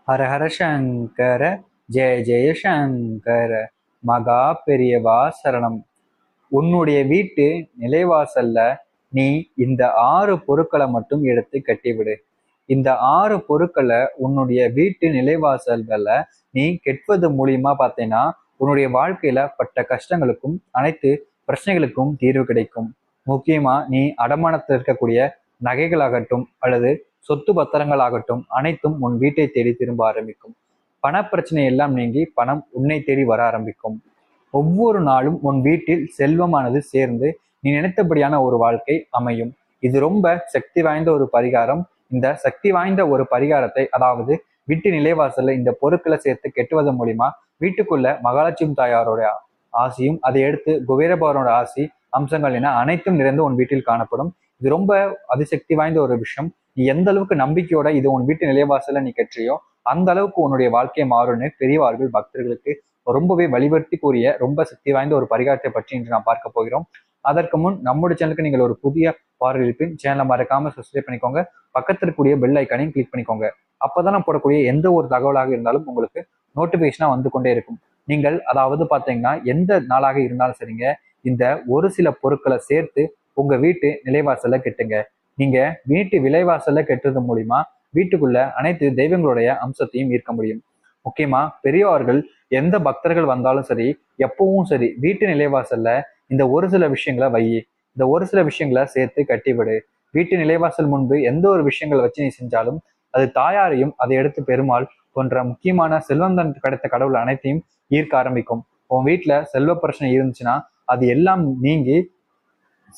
ஹர ஹர சங்கர ஜெய ஜெய சங்கர மகா பெரியவா சரணம். உன்னுடைய வீட்டு நிலைவாசல்ல நீ இந்த 6 பொருட்களை மட்டும் எடுத்து கட்டிவிடு. இந்த 6 பொருட்களை உன்னுடைய வீட்டு நிலைவாசல்களை நீ கெட்டுவது மூலியமா பார்த்தீங்கன்னா உன்னுடைய வாழ்க்கையில பட்ட கஷ்டங்களுக்கும் அனைத்து பிரச்சனைகளுக்கும் தீர்வு கிடைக்கும். முக்கியமா நீ அடமானத்தில் இருக்கக்கூடிய நகைகளாகட்டும் அல்லது சொத்து பத்திரங்கள் ஆகட்டும் அனைத்தும் உன் வீட்டை தேடி திரும்ப ஆரம்பிக்கும். பணப்பிரச்சனை எல்லாம் நீங்கி பணம் உன்னை தேடி வர ஆரம்பிக்கும். ஒவ்வொரு நாளும் உன் வீட்டில் செல்வமானது சேர்ந்து நீ நினைத்தபடியான ஒரு வாழ்க்கை அமையும். இது ரொம்ப சக்தி வாய்ந்த ஒரு பரிகாரம். இந்த சக்தி வாய்ந்த ஒரு பரிகாரத்தை, அதாவது வீட்டு நிலைவாசல்ல இந்த பொருட்களை சேர்த்து கெட்டுவதன் மூலியமா வீட்டுக்குள்ள மகாலட்சுமி தாயாரோட ஆசியும் அதை எடுத்து குபேரபவரோட ஆசி அம்சங்கள் என அனைத்தும் நிறைந்து உன் வீட்டில் காணப்படும். இது ரொம்ப அதிசக்தி வாய்ந்த ஒரு விஷயம். நீ எந்த அளவுக்கு நம்பிக்கையோட இது உன் வீட்டு நிலைவாசல்ல நீ கெற்றியோ அந்த அளவுக்கு உன்னுடைய வாழ்க்கை மாறும்னு பெரியவார்கள் பக்தர்களுக்கு ரொம்பவே வழிபடுத்தி கூறிய ரொம்ப சக்தி வாய்ந்த ஒரு பரிகாரத்தை பற்றி இன்று நாம் பார்க்க போகிறோம். அதற்கு முன் நம்முடைய சேனலுக்கு நீங்கள் ஒரு புதிய பார்வையிலிருப்பின் சேனலை மறக்காம சப்ஸ்கிரைப் பண்ணிக்கோங்க. பக்கத்தில் இருக்கக்கூடிய பெல் ஐக்கானையும் கிளிக் பண்ணிக்கோங்க. அப்பதான் நான் போடக்கூடிய எந்த ஒரு தகவலாக இருந்தாலும் உங்களுக்கு நோட்டிபிகேஷனா வந்து கொண்டே இருக்கும். நீங்கள் அதாவது பாத்தீங்கன்னா எந்த நாளாக இருந்தாலும் சரிங்க, இந்த ஒரு சில பொருட்களை சேர்த்து உங்க வீட்டு நிலைவாசல்ல கெட்டுங்க. நீங்க வீட்டு விலைவாசல்ல கெட்டுறது மூலியமா வீட்டுக்குள்ள அனைத்து தெய்வங்களுடைய அம்சத்தையும் ஈர்க்க முடியும். முக்கியமா பெரியவர்கள் எந்த பக்தர்கள் வந்தாலும் சரி, எப்பவும் சரி வீட்டு நிலைவாசல்ல இந்த ஒரு சில விஷயங்களை வை. இந்த ஒரு சில விஷயங்களை சேர்த்து கட்டிவிடு. வீட்டு நிலைவாசல் முன்பு எந்த ஒரு விஷயங்களை வச்சு நீ செஞ்சாலும் அது தாயாரையும் அதை எடுத்து பெருமாள் போன்ற முக்கியமான செல்வந்தன் கிடைத்த கடவுள் அனைத்தையும் ஈர்க்க ஆரம்பிக்கும். உன் வீட்டுல செல்வ பிரச்சனை இருந்துச்சுன்னா அது எல்லாம் நீங்கி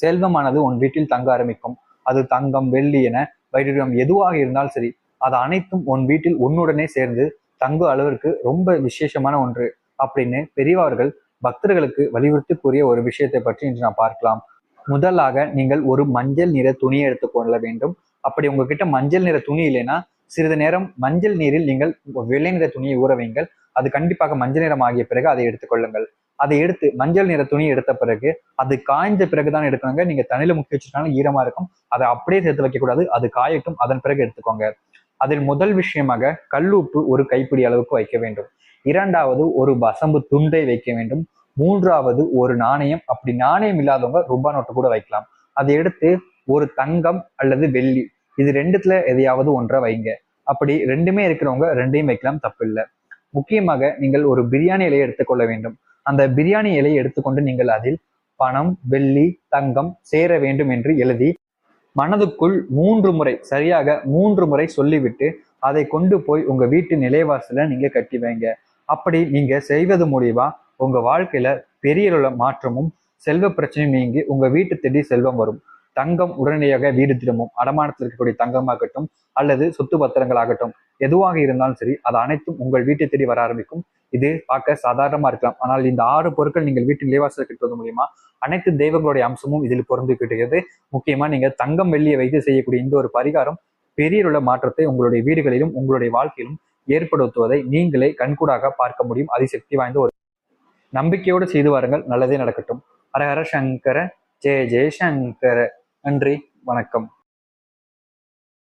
செல்வமானது உன் வீட்டில் தங்க ஆரம்பிக்கும். அது தங்கம், வெள்ளி என வைடூரியம் எதுவாக இருந்தாலும் சரி, அது அனைத்தும் உன் வீட்டில் உன்னுடனே சேர்ந்து தங்க அளவிற்கு ரொம்ப விசேஷமான ஒன்று அப்படின்னு பெரியவர்கள் பக்தர்களுக்கு வலியுறுத்தி கூறிய ஒரு விஷயத்தை பற்றி இன்று நாம் பார்க்கலாம். முதலாக நீங்கள் ஒரு மஞ்சள் நிற துணியை எடுத்துக்கொள்ள வேண்டும். அப்படி உங்ககிட்ட மஞ்சள் நிற துணி இல்லைன்னா சிறிது நேரம் மஞ்சள் நீரில் நீங்கள் வெள்ளை நிற துணியை ஊற வைங்கள். அது கண்டிப்பாக மஞ்சள் நிறம் ஆகிய பிறகு அதை எடுத்துக்கொள்ளுங்கள். அதை எடுத்து மஞ்சள் நிற துணியை எடுத்த பிறகு அது காய்ந்த பிறகுதான் எடுக்கணுங்க. நீங்க தண்ணியில முக்கி வச்சிருக்காலும் ஈரமா இருக்கும், அதை அப்படியே சேர்த்து வைக்கக்கூடாது. அது காயட்டும், அதன் பிறகு எடுத்துக்கோங்க. அதில் முதல் விஷயமாக கல்லுப்பு ஒரு கைப்பிடி அளவுக்கு வைக்க வேண்டும். இரண்டாவது ஒரு வசம்பு துண்டை வைக்க வேண்டும். மூன்றாவது ஒரு நாணயம், அப்படி நாணயம் இல்லாதவங்க ரூபாய் நோட்டு கூட வைக்கலாம். அதை எடுத்து ஒரு தங்கம் அல்லது வெள்ளி, இது ரெண்டுத்துல எதையாவது ஒன்றை வைங்க. அப்படி ரெண்டுமே இருக்கிறவங்க ரெண்டையும் வைக்கலாம், தப்பு இல்லை. முக்கியமாக நீங்கள் ஒரு பிரியாணி இலையை எடுத்துக்கொள்ள வேண்டும். அந்த பிரியாணி இலையை எடுத்துக்கொண்டு நீங்கள் அதில் பணம், வெள்ளி, தங்கம் சேர வேண்டும் என்று எழுதி மனதுக்குள் 3 முறை, சரியாக 3 முறை சொல்லிவிட்டு அதை கொண்டு போய் உங்க வீட்டு நிலைவாசல நீங்க கட்டி வைங்க. அப்படி நீங்க செய்வது மூலியமா உங்க வாழ்க்கையில பெரிய மாற்றமும் செல்வ பிரச்சனையும் நீங்கி உங்க வீட்டு தேடி செல்வம் வரும். தங்கம் உடனடியாக வீடு திரும்பும். அடமானத்தில் இருக்கக்கூடிய தங்கமாகட்டும் அல்லது சொத்து பத்திரங்கள் ஆகட்டும் எதுவாக இருந்தாலும் சரி, அது அனைத்தும் உங்கள் வீட்டை தேடி வர ஆரம்பிக்கும். இது பார்க்க சாதாரணமா இருக்கலாம், ஆனால் இந்த 6 பொருட்கள் நீங்கள் வீட்டின் நிலைவாசல் கட்டுவது மூலியமா அனைத்து தெய்வங்களுடைய அம்சமும் இதில் பொருந்து கிட்டுகிறது. முக்கியமா நீங்க தங்கம் வெள்ளியை வைத்து செய்யக்கூடிய இந்த ஒரு பரிகாரம் பெரிய மாற்றத்தை உங்களுடைய வீடுகளிலும் உங்களுடைய வாழ்க்கையிலும் ஏற்படுத்துவதை நீங்களே கண்கூடாக பார்க்க முடியும். அதிசக்தி வாய்ந்த ஒரு நம்பிக்கையோடு செய்து வாருங்கள். நல்லதே நடக்கட்டும். ஹர ஹர சங்கர ஜெய ஜெய சங்கர. நன்றி, வணக்கம்.